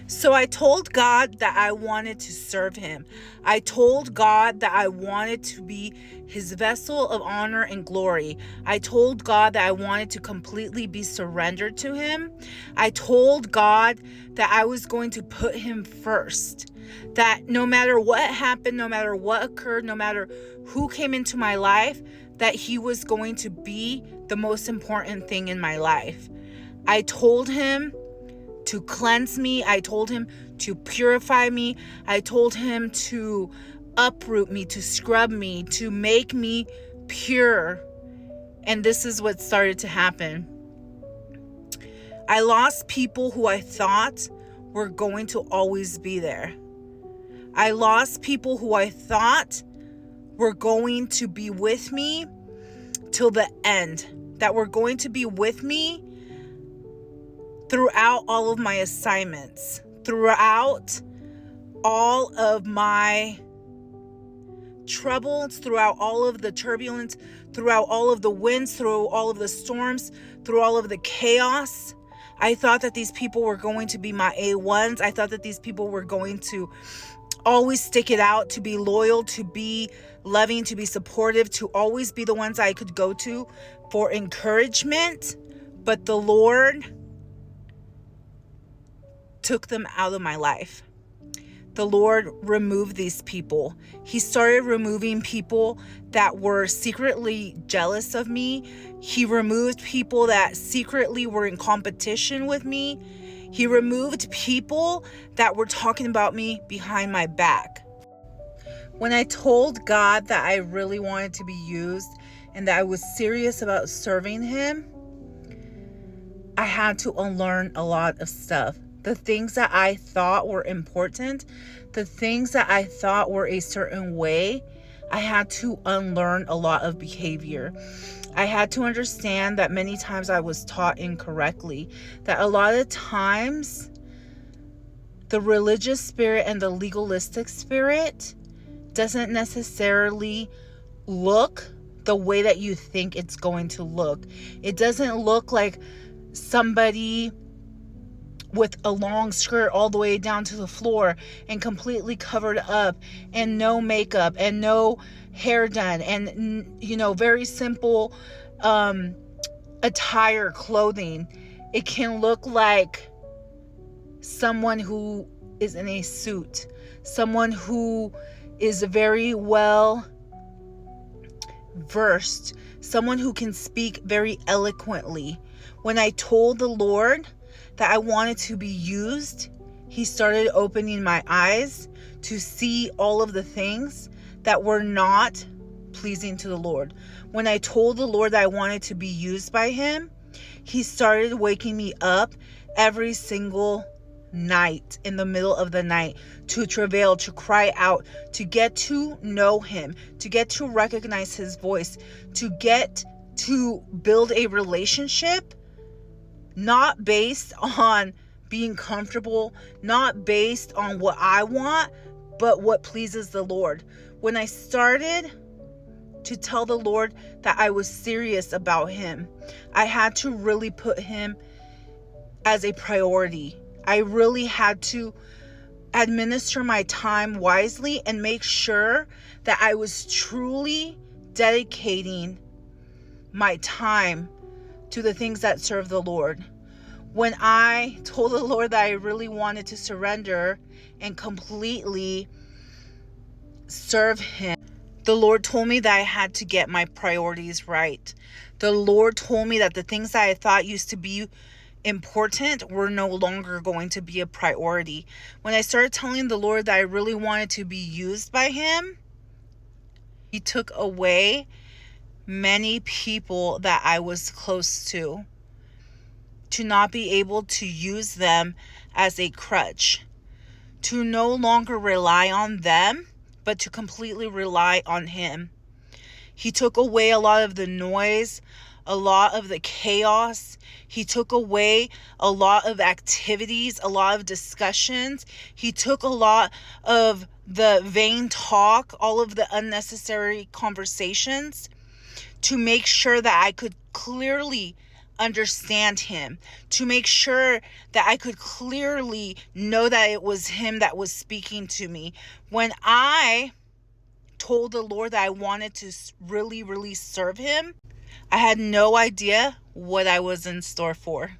So I told God that I wanted to serve him. I told God that I wanted to be his vessel of honor and glory. I told God that I wanted to completely be surrendered to him. I told God that I was going to put him first. That no matter what happened, no matter what occurred, no matter who came into my life, that he was going to be the most important thing in my life. I told him to cleanse me. I told him to purify me. I told him to uproot me, to scrub me, to make me pure. And this is what started to happen. I lost people who I thought were going to always be there. I lost people who I thought were going to be with me till the end, that were going to be with me throughout all of my assignments, throughout all of my troubles, throughout all of the turbulence, throughout all of the winds, through all of the storms, through all of the chaos. I thought that these people were going to be my A1s. I thought that these people were going to always stick it out, to be loyal, to be loving, to be supportive, to always be the ones I could go to for encouragement. But the Lord took them out of my life. The Lord removed these people. He started removing people that were secretly jealous of me. He removed people that secretly were in competition with me. He removed people that were talking about me behind my back. When I told God that I really wanted to be used and that I was serious about serving him, I had to unlearn a lot of stuff. The things that I thought were important, the things that I thought were a certain way, I had to unlearn a lot of behavior. I had to understand that many times I was taught incorrectly, that a lot of times the religious spirit and the legalistic spirit doesn't necessarily look the way that you think it's going to look. It doesn't look like somebody with a long skirt all the way down to the floor and completely covered up and no makeup and no hair done and, very simple attire, clothing. It can look like someone who is in a suit, someone who is very well versed, someone who can speak very eloquently. When I told the Lord that I wanted to be used, he started opening my eyes to see all of the things that were not pleasing to the Lord. When I told the Lord that I wanted to be used by him, he started waking me up every single night, in the middle of the night, to travail, to cry out, to get to know him, to get to recognize his voice, to get to build a relationship, not based on being comfortable, not based on what I want, but what pleases the Lord. When I started to tell the Lord that I was serious about him, I had to really put him as a priority. I really had to administer my time wisely and make sure that I was truly dedicating my time to the things that serve the Lord. When I told the Lord that I really wanted to surrender and completely serve him, the Lord told me that I had to get my priorities right. The Lord told me that the things that I thought used to be important were no longer going to be a priority. When I started telling the Lord that I really wanted to be used by him, he took away many people that I was close to not be able to use them as a crutch, to no longer rely on them, but to completely rely on him. He took away a lot of the noise, a lot of the chaos. He took away a lot of activities, a lot of discussions. He took a lot of the vain talk, all of the unnecessary conversations, to make sure that I could clearly understand him, to make sure that I could clearly know that it was him that was speaking to me. When I told the Lord that I wanted to really, really serve him, I had no idea what I was in store for.